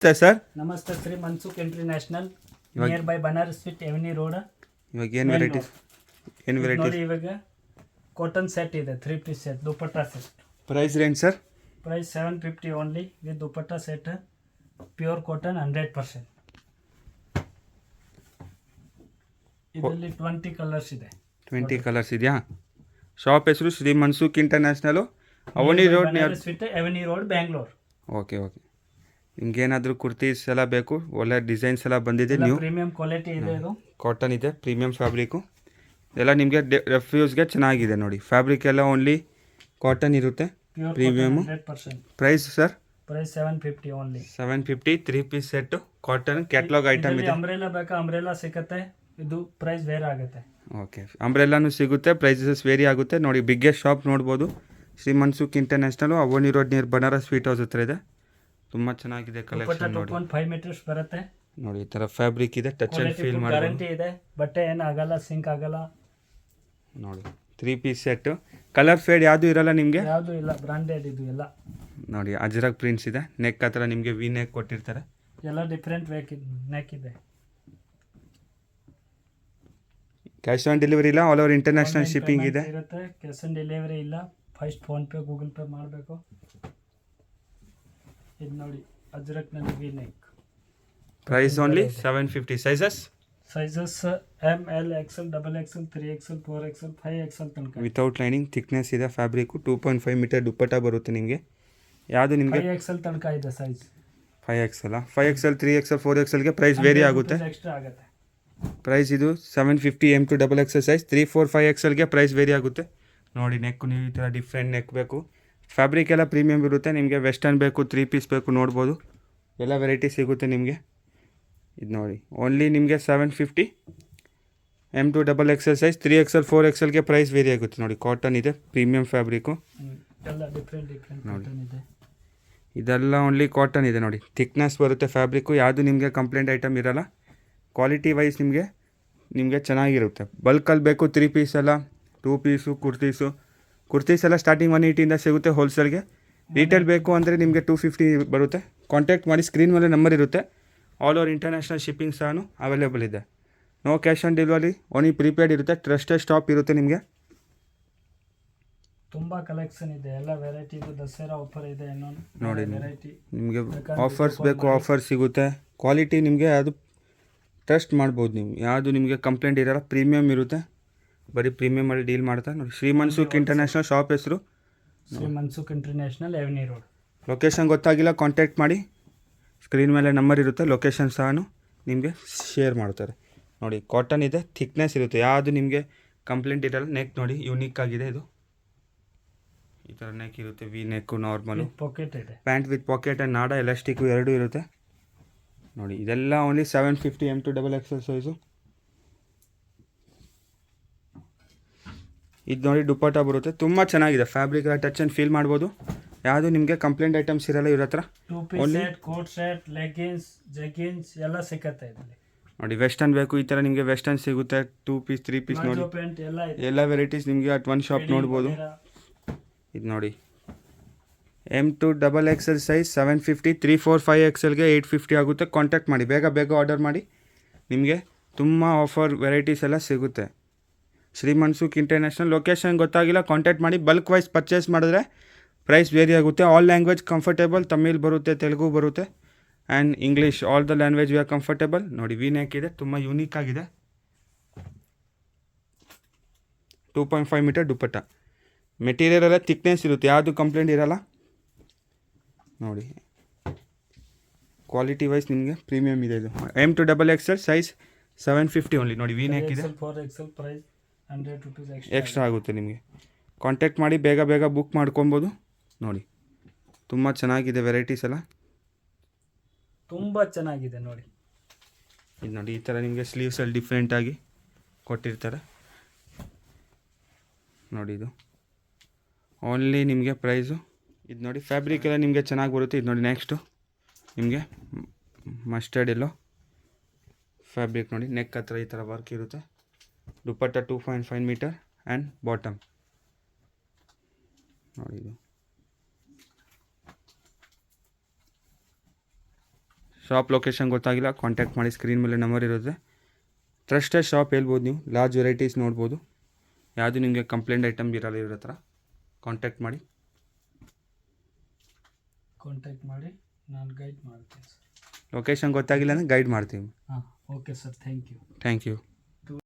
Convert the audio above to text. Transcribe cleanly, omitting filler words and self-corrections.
Sir ನಮಸ್ತೆ Shri Mansukh international ಇವಾಗ near by Banaras sweet avenue road ಇವಾಗ ಏನು ವೆರೈಟೀಸ್ ನೋಡಿ ಇವಾಗ ಕಾಟನ್ ಸೆಟ್ ಇದೆ 3 piece set dupatta set price range sir price 750 only with dupatta set pure cotton 100%. ಇದರಲ್ಲಿ 20 ಕಲರ್ಸ್ ಇದೆ. 20 ಕಲರ್ಸ್ ಇದೆಯಾ? ಶಾಪ್ ಹೆಸರು Shri Mansukh international, avenue road near sweet avenue road Bangalore. Okay okay. ನಿಮ್ಗೇನಾದರೂ ಕುರ್ತೀಸ್ ಎಲ್ಲ ಬೇಕು, ಒಳ್ಳೆ ಡಿಸೈನ್ಸ್ ಎಲ್ಲ ಬಂದಿದೆ. ನ್ಯೂ ಪ್ರೀಮಿಯಂ ಕ್ವಾಲಿಟಿ ಇದೆ. ಇದು ಕಾಟನ್ ಇದೆ, ಪ್ರೀಮಿಯಂ ಫ್ಯಾಬ್ರಿಕು ಎಲ್ಲ ನಿಮಗೆ ರೆಫ್ಯೂಸ್ಗೆ ಚೆನ್ನಾಗಿದೆ. ನೋಡಿ ಫ್ಯಾಬ್ರಿಕ್ ಎಲ್ಲ ಓನ್ಲಿ ಕಾಟನ್ ಇರುತ್ತೆ, premium. Price sir price 750 only. 750 3 piece set cotton catalogue item ಇದೆ. ಅಂಬ್ರೆಲಾ ಬೇಕಾ ಅಂಬ್ರೆಲಾ ಸಿಗುತ್ತೆ, ಇದು ಪ್ರೈಸ್ ಬೇರೆ ಆಗುತ್ತೆ. ಓಕೆ, ಅಂಬ್ರೆಲ್ಲಾನು ಸಿಗುತ್ತೆ, ಪ್ರೈಸಸ್ ವೇರಿ ಆಗುತ್ತೆ. ನೋಡಿ ಬಿಗ್ಗೆಸ್ಟ್ ಶಾಪ್ ನೋಡ್ಬೋದು, Shri Mansukh international, avenue road near Banaras sweet house ಹತ್ರ ಇದೆ. ತುಂಬ ಚೆನ್ನಾಗಿದೆ ಕಲೆಕ್ಷನ್. ನೋಡಿ 2.5 ಮೀಟರ್ಸ್ ಬರುತ್ತೆ. ನೋಡಿ ಈ ಥರ ಫ್ಯಾಬ್ರಿಕ್ ಇದೆ, ಟಚ್ ಆ್ಯಂಡ್ ಫೀಲ್ ಮಾಡಿ ಗ್ಯಾರಂಟಿ ಇದೆ, ಬಟ್ಟೆ ಏನು ಆಗಲ್ಲ, ಸಿಂಕ್ ಆಗಲ್ಲ. ನೋಡಿ 3 ಪೀಸ್ ಸೆಟ್ಟು, ಕಲರ್ ಫೇಡ್ ಯಾವುದು ಇರಲ್ಲ ನಿಮಗೆ, ಯಾವುದು ಇಲ್ಲ, ಬ್ರಾಂಡೆಡ್ ಇದು ಎಲ್ಲ. ನೋಡಿ ಅಜ್ರಕ್ ಪ್ರಿಂಟ್ಸ್ ಇದೆ, ನೆಕ್ ಹತ್ರ ನಿಮಗೆ ವಿ ನೆಕ್ ಕೊಟ್ಟಿರ್ತಾರೆ, ಎಲ್ಲ ಡಿಫ್ರೆಂಟ್ ನೆಕ್ ಇದೆ. ಕ್ಯಾಶ್ ಆನ್ ಡೆಲಿವರಿ ಇಲ್ಲ, ಆಲ್ ಓವರ್ ಇಂಟರ್ನ್ಯಾಷನಲ್ ಶಿಪ್ಪಿಂಗ್ ಇದೆ. ಇರುತ್ತೆ, ಕ್ಯಾಶ್ ಆನ್ ಡೆಲಿವರಿ ಇಲ್ಲ, first PhonePe Google Pay ಮಾಡಬೇಕು. ಇದು ನೋಡಿ ಅಜ್ರಕ್ನಲ್ಲಿ V neck. Price only 750. Sizes M L XL double XL 3XL 4XL 5XL ತನಕ. ವಿತೌಟ್ ಲೈನಿಂಗ್ ಥಿಕ್ನೆಸ್ ಇದೆ ಫ್ಯಾಬ್ರಿಕ್ಕು. 2.5 ಮೀಟರ್ ದುಪ್ಪಟ್ಟ ಬರುತ್ತೆ ನಿಮಗೆ. ಯಾವುದು ನಿಮಗೆ 5XL ತನಕ ಇದೆ ಸೈಜ್. 5XL 5XL 3XL 4XLಗೆ ಪ್ರೈಸ್ ವೇರಿ ಆಗುತ್ತೆ. ಎಕ್ಸ್ಟ್ರಾ ಆಗುತ್ತೆ. ಪ್ರೈಸ್ ಇದು 750 M2 XXL ಸೈಜ್. 3, 4, 5XLಗೆ ಪ್ರೈಸ್ ವೇರಿ ಆಗುತ್ತೆ. ನೋಡಿ ನೆಕ್ಕು ನೀವು ಈ ಥರ ಡಿಫ್ರೆಂಟ್ ನೆಕ್ ಬೇಕು, ಫ್ಯಾಬ್ರಿಕ್ ಎಲ್ಲ ಪ್ರೀಮಿಯಮ್ ಇರುತ್ತೆ. ನಿಮಗೆ ವೆಸ್ಟರ್ನ್ ಬೇಕು, 3 ಪೀಸ್ ಬೇಕು, ನೋಡ್ಬೋದು ಎಲ್ಲ ವೆರೈಟಿ ಸಿಗುತ್ತೆ ನಿಮಗೆ. ಇದು ನೋಡಿ ಓನ್ಲಿ ನಿಮಗೆ 750 M2 XXL ಸೈಜ್. 3XL 4XLಗೆ ಪ್ರೈಸ್ ವೇರಿ ಆಗುತ್ತೆ. ನೋಡಿ ಕಾಟನ್ ಇದೆ, ಪ್ರೀಮಿಯಂ ಫ್ಯಾಬ್ರಿಕ್ಕು ಎಲ್ಲ ಡಿಫ್ರೆಂಟ್ ಕಾಟನ್ ಇದೆ. ಇದೆಲ್ಲ ಓನ್ಲಿ ಕಾಟನ್ ಇದೆ. ನೋಡಿ ಥಿಕ್ನೆಸ್ ಬರುತ್ತೆ ಫ್ಯಾಬ್ರಿಕ್ಕು, ಯಾವುದು ನಿಮಗೆ ಕಂಪ್ಲೇಂಟ್ ಐಟಮ್ ಇರೋಲ್ಲ. ಕ್ವಾಲಿಟಿ ವೈಸ್ ನಿಮಗೆ ಚೆನ್ನಾಗಿರುತ್ತೆ. ಬಲ್ಕಲ್ಲಿ ಬೇಕು 3 ಪೀಸ್ ಎಲ್ಲ, 2 ಪೀಸು ಕುರ್ತೀಸ್ ಎಲ್ಲ ಸ್ಟಾರ್ಟಿಂಗ್ 180ಇಂದ ಸಿಗುತ್ತೆ ಹೋಲ್ಸೇಲ್ಗೆ. ರೀಟೇಲ್ ಬೇಕು ಅಂದರೆ ನಿಮಗೆ 250 ಬರುತ್ತೆ. ಕಾಂಟ್ಯಾಕ್ಟ್ ಮಾಡಿ, ಸ್ಕ್ರೀನ್ ಮೇಲೆ ನಂಬರ್ ಇರುತ್ತೆ. ಆಲ್ ಓವರ್ ಇಂಟರ್ನ್ಯಾಷನಲ್ ಶಿಪ್ಪಿಂಗ್ ಸಹ ಅವೈಲೇಬಲ್ ಇದೆ. No cash on delivery, only prepaid ಇರುತ್ತೆ. ಟ್ರಸ್ಟೆಡ್ ಸ್ಟಾಪ್ ಇರುತ್ತೆ ನಿಮಗೆ. ತುಂಬ ಕಲೆಕ್ಷನ್ ಇದೆ, ಎಲ್ಲ ವೆರೈಟಿ ಇದೆ. ದಸರಾ ಆಫರ್ ಇದೆ ಇನ್ನೊಂದು ನೋಡಿ ವೆರೈಟಿ. ನಿಮಗೆ ಆಫರ್ಸ್ ಬೇಕು, ಆಫರ್ ಸಿಗುತ್ತೆ. ಕ್ವಾಲಿಟಿ ನಿಮಗೆ ಅದು ಟ್ರಸ್ಟ್ ಮಾಡ್ಬೋದು ನೀವು, ಯಾವುದು ನಿಮಗೆ ಕಂಪ್ಲೇಂಟ್ ಇರೋಲ್ಲ, ಪ್ರೀಮಿಯಮ್ ಇರುತ್ತೆ. ಬರೀ ಪ್ರೀಮಿಯಮಲ್ಲಿ ಡೀಲ್ ಮಾಡ್ತಾ. ನೋಡಿ ಶ್ರೀ ಮನ್ಸುಖ್ ಇಂಟರ್ನ್ಯಾಷನಲ್, ಶಾಪ್ ಹೆಸರು Shri Mansukh international avenue road. Location ಗೊತ್ತಾಗಿಲ್ಲ ಕಾಂಟ್ಯಾಕ್ಟ್ ಮಾಡಿ, ಸ್ಕ್ರೀನ್ ಮೇಲೆ ನಂಬರ್ ಇರುತ್ತೆ. ಲೊಕೇಶನ್ ಸಹ ನಿಮಗೆ ಶೇರ್ ಮಾಡ್ತಾರೆ. ನೋಡಿ ಕಾಟನ್ ಇದೆ, ಥಿಕ್ನೆಸ್ ಇರುತ್ತೆ, ಯಾವುದು ನಿಮಗೆ ಕಂಪ್ಲೇಂಟ್ ಇರಲ್ಲ. ನೆಕ್ ನೋಡಿ ಯೂನಿಕ್ ಆಗಿದೆ, ಇದು ಈ ಥರ ನೆಕ್ ಇರುತ್ತೆ, ವಿ ನೆಕ್ಕು ನಾರ್ಮಲು. ಪಾಕೆಟ್ ಇದೆ, ಪ್ಯಾಂಟ್ ವಿತ್ ಪಾಕೆಟ್ ಆ್ಯಂಡ್ ನಾಡ ಎಲಾಸ್ಟಿಕ್ಕು ಎರಡೂ ಇರುತ್ತೆ. ನೋಡಿ ಇದೆಲ್ಲ ಓನ್ಲಿ 750 M2 XXL ಸೈಜು. ಇದು ನೋಡಿ ದುಪ್ಪಟ್ಟ ಬರುತ್ತೆ, ತುಂಬ ಚೆನ್ನಾಗಿದೆ ಫ್ಯಾಬ್ರಿಕ್, ಟಚ್ ಆ್ಯಂಡ್ ಫೀಲ್ ಮಾಡ್ಬೋದು. ಯಾವುದು ನಿಮಗೆ ಕಂಪ್ಲೇಂಟ್ ಐಟಮ್ಸ್ ಇರಲ್ಲ ಇವ್ರ ಹತ್ರ. 2 piece set, coat set, leggings, jeggings ಎಲ್ಲ ಸಿಗುತ್ತೆ ಇದರಲ್ಲಿ. ನೋಡಿ ವೆಸ್ಟರ್ನ್ ಬೇಕು, ಈ ಥರ ನಿಮಗೆ ವೆಸ್ಟರ್ನ್ ಸಿಗುತ್ತೆ. 2 ಪೀಸ್ 3 ಪೀಸ್ ನೋಡಿ ಎಲ್ಲ ವೆರೈಟೀಸ್ ನಿಮಗೆ ಅಟ್ ಒನ್ ಶಾಪ್ ನೋಡ್ಬೋದು. ಇದು ನೋಡಿ M2 XXL ಸೈಜ್ 750, 3, 4, 5XLಗೆ 850 ಆಗುತ್ತೆ. ಕಾಂಟ್ಯಾಕ್ಟ್ ಮಾಡಿ, ಬೇಗ ಆರ್ಡರ್ ಮಾಡಿ, ನಿಮಗೆ ತುಂಬ ಆಫರ್ ವೆರೈಟೀಸ್ ಎಲ್ಲ ಸಿಗುತ್ತೆ. ಶ್ರೀ ಮನ್ಸುಖ್ ಇಂಟರ್ನ್ಯಾಷನಲ್. ಲೊಕೇಶನ್ ಗೊತ್ತಾಗಿಲ್ಲ ಕಾಂಟ್ಯಾಕ್ಟ್ ಮಾಡಿ. ಬಲ್ಕ್ ವೈಸ್ ಪರ್ಚೇಸ್ ಮಾಡಿದ್ರೆ ಪ್ರೈಸ್ ವೇರಿ ಆಗುತ್ತೆ. ಆಲ್ ಲ್ಯಾಂಗ್ವೇಜ್ ಕಂಫರ್ಟೇಬಲ್, ತಮಿಳ್ ಬರುತ್ತೆ, ತೆಲುಗು ಬರುತ್ತೆ and English, all the language we are comfortable. ನೋಡಿ ವಿ ನೆಕ್ ಇದೆ, ತುಂಬ ಯೂನಿಕ್ ಆಗಿದೆ. 2.5 ಮೀಟರ್ ದುಪ್ಪಟ್ಟ. ಮೆಟೀರಿಯಲ್ ಎಲ್ಲ ಥಿಕ್ನೆಸ್ ಇರುತ್ತೆ, ಯಾವುದು ಕಂಪ್ಲೇಂಟ್ ಇರೋಲ್ಲ. ನೋಡಿ ಕ್ವಾಲಿಟಿ ವೈಸ್ ನಿಮಗೆ ಪ್ರೀಮಿಯಮ್ ಇದೆ. ಇದು M2 XXL ಸೈಜ್ 750 ಓನ್ಲಿ. ನೋಡಿ ವಿ ನೆಕ್ ಇದೆ, 4XL ಪ್ರೈಸ್ 100 ರೂಪೀಸ್ ಎಕ್ಸ್ಟ್ರಾ ಆಗುತ್ತೆ ನಿಮಗೆ. ಕಾಂಟ್ಯಾಕ್ಟ್ ಮಾಡಿ, ಬೇಗ ಬುಕ್ ಮಾಡ್ಕೊಬೋದು. ನೋಡಿ ತುಂಬ ಚೆನ್ನಾಗಿದೆ ವೆರೈಟೀಸ್ ಎಲ್ಲ, ತುಂಬ ಚೆನ್ನಾಗಿದೆ. ನೋಡಿ ಇದು ನೋಡಿ ಈ ಥರ ನಿಮಗೆ ಸ್ಲೀವ್ಸಲ್ಲಿ ಡಿಫ್ರೆಂಟಾಗಿ ಕೊಟ್ಟಿರ್ತಾರೆ. ನೋಡಿ ಇದು ಓನ್ಲಿ ನಿಮಗೆ ಪ್ರೈಸು. ಇದು ನೋಡಿ ಫ್ಯಾಬ್ರಿಕ್ ಎಲ್ಲ ನಿಮಗೆ ಚೆನ್ನಾಗಿ ಬರುತ್ತೆ. ಇದು ನೋಡಿ ನೆಕ್ಸ್ಟು ನಿಮಗೆ ಮಸ್ಟರ್ಡ್ ಎಲ್ಲೋ ಫ್ಯಾಬ್ರಿಕ್. ನೋಡಿ ನೆಕ್ ಹತ್ರ ಈ ಥರ ವರ್ಕ್ ಇರುತ್ತೆ. ದುಪ್ಪಟ್ಟ 2.5 ಮೀಟರ್ ಆ್ಯಂಡ್ ಬಾಟಮ್. ನೋಡಿ ಇದು ಶಾಪ್ ಲೊಕೇಶನ್ ಗೊತ್ತಾಗಿಲ್ಲ ಕಾಂಟ್ಯಾಕ್ಟ್ ಮಾಡಿ, ಸ್ಕ್ರೀನ್ ಮೇಲೆ ನಂಬರ್ ಇರುತ್ತೆ. ಟ್ರಸ್ಟೆಡ್ ಶಾಪ್ ಹೇಳ್ಬೋದು ನೀವು, ಲಾರ್ಜ್ ವೆರೈಟೀಸ್ ನೋಡ್ಬೋದು. ಯಾವುದು ನಿಮಗೆ ಕಂಪ್ಲೇಂಟ್ ಐಟಮ್ ಇರಲ್ಲ ಇವ್ರ ಹತ್ರ. ಕಾಂಟ್ಯಾಕ್ಟ್ ಮಾಡಿ ನಾನು ಗೈಡ್ ಮಾಡ್ತೀನಿ ಸರ್. ಲೊಕೇಶನ್ ಗೊತ್ತಾಗಿಲ್ಲ ಅಂದರೆ ಗೈಡ್ ಮಾಡ್ತೀವಿ. ಹಾಂ, okay sir, thank you. Thank you.